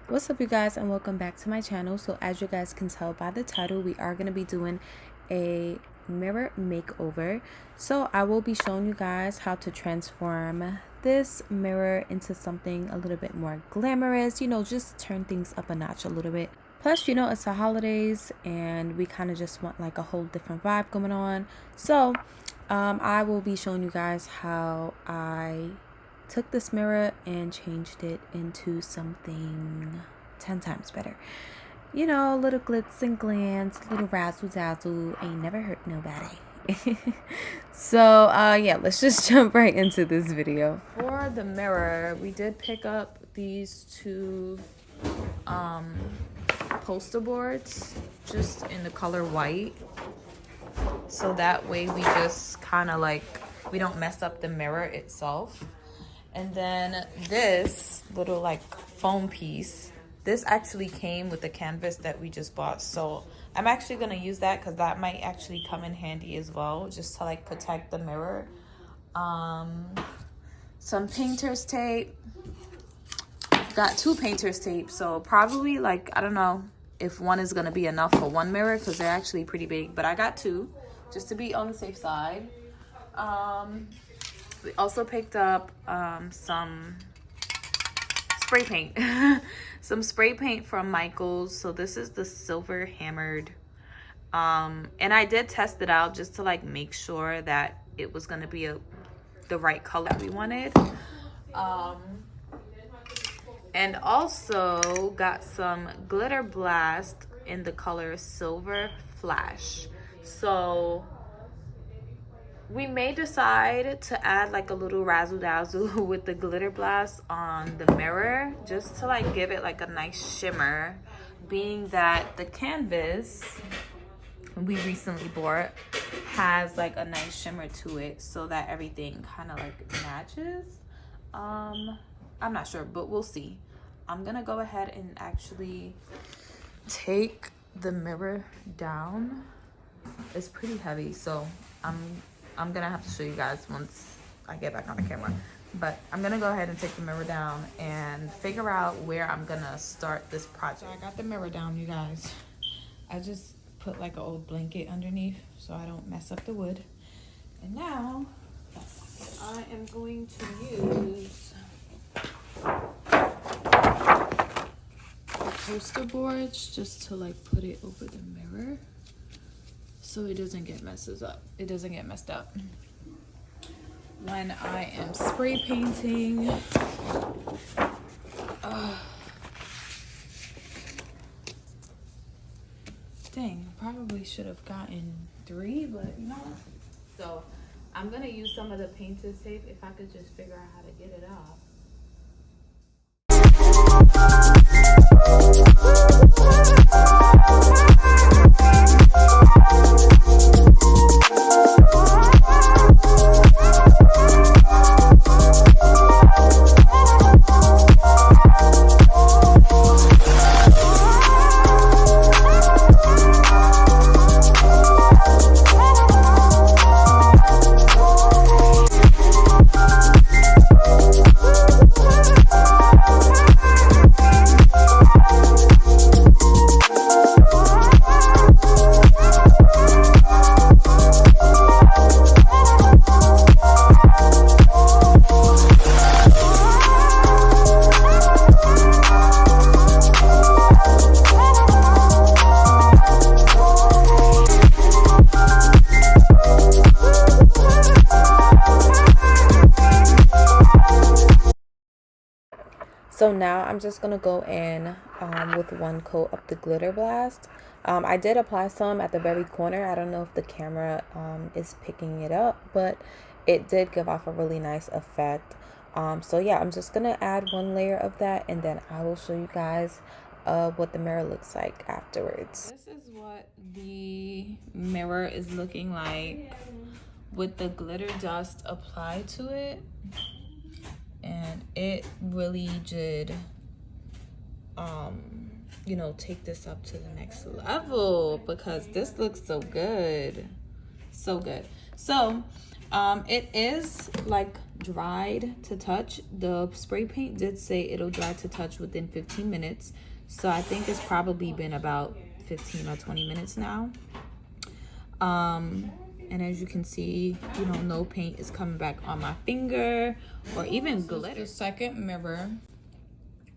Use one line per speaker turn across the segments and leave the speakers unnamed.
What's up, you guys, and welcome back to my channel. So as you guys can tell by the title, we are going to be doing a mirror makeover. So I will be showing you guys how to transform this mirror into something a little bit more glamorous, just turn things up a notch a little bit. Plus, it's the holidays and we kind of just want like a whole different vibe going on. So I will be showing you guys how I took this mirror and changed it into something 10 times better. Little glitz and glance, little razzle dazzle, ain't never hurt nobody. So yeah, let's just jump right into this video. For the mirror, we did pick up these two poster boards just in the color white, so that way we just kind of like, we don't mess up the mirror itself. And then this little like foam piece, this actually came with the canvas that we just bought. So I'm actually going to use that because that might actually come in handy as well, just to like protect the mirror. Some painter's tape. Got two painter's tape. So probably like, I don't know if one is going to be enough for one mirror because they're actually pretty big. But I got two just to be on the safe side. We also picked up some spray paint. Some spray paint from Michael's. So this is the silver hammered. And I did test it out just to like make sure that it was going to be the right color that we wanted. And also got some glitter blast in the color Silver Flash. So we may decide to add like a little razzle dazzle with the glitter blast on the mirror, just to like give it like a nice shimmer, being that the canvas we recently bought has like a nice shimmer to it, so that everything kind of like matches. I'm not sure, but we'll see. I'm gonna go ahead and actually take the mirror down. It's pretty heavy, so I'm gonna have to show you guys once I get back on the camera. But I'm gonna go ahead and take the mirror down and figure out where I'm gonna start this project. So I got the mirror down, you guys. I just put like an old blanket underneath so I don't mess up the wood. And now I am going to use the poster boards just to like put it over the mirror, so it doesn't get messed up when I am spray painting. Dang, I probably should have gotten 3, but you know what? So I'm gonna use some of the painter's tape if I could just figure out how to get it off. So now I'm just going to go in with one coat of the glitter blast. I did apply some at the very corner. I don't know if the camera is picking it up, but it did give off a really nice effect. So yeah, I'm just going to add one layer of that, and then I will show you guys what the mirror looks like afterwards. This is what the mirror is looking like with the glitter dust applied to it. And it really did, take this up to the next level, because this looks so good. So good. So It is like dried to touch. The spray paint did say it'll dry to touch within 15 minutes. So I think it's probably been about 15 or 20 minutes now. And as you can see, you know, no paint is coming back on my finger or even glitter. The second mirror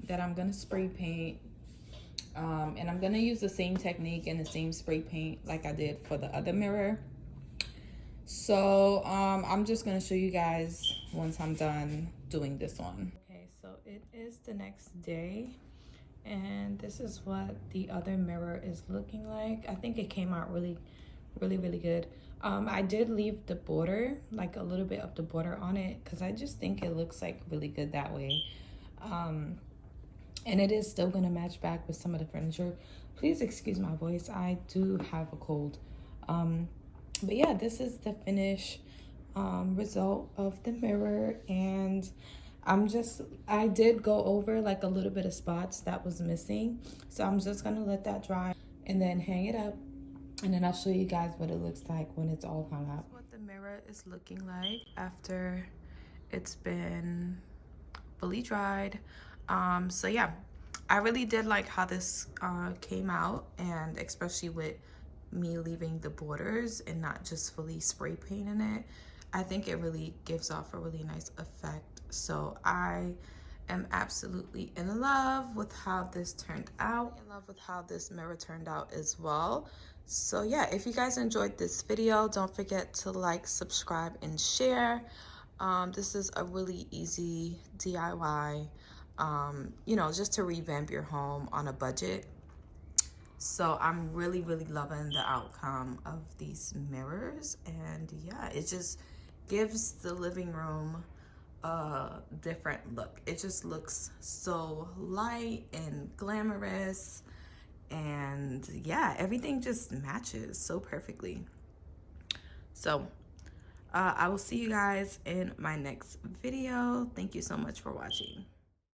that I'm gonna spray paint. And I'm gonna use the same technique and the same spray paint like I did for the other mirror. So I'm just gonna show you guys once I'm done doing this one. Okay, so it is the next day, and this is what the other mirror is looking like. I think it came out really good. I did leave the border, like a little bit of the border on it, because I just think it looks like really good that way. And it is still gonna match back with some of the furniture. Please excuse my voice, I do have a cold. But yeah, this is the finished result of the mirror. And I did go over like a little bit of spots that was missing. So I'm just gonna let that dry and then hang it up. And then I'll show you guys what it looks like when it's all hung up. What the mirror is looking like after it's been fully dried. So yeah, I really did like how this came out, and especially with me leaving the borders and not just fully spray painting it. I think it really gives off a really nice effect. So I am absolutely in love with how this turned out, in love with how this mirror turned out as well. So yeah, if you guys enjoyed this video, don't forget to like, subscribe, and share. This is a really easy DIY, you know, just to revamp your home on a budget. So I'm really loving the outcome of these mirrors. And yeah, it just gives the living room a different look. It just looks so light and glamorous. And yeah, everything just matches so perfectly. So I will see you guys in my next video. Thank you so much for watching.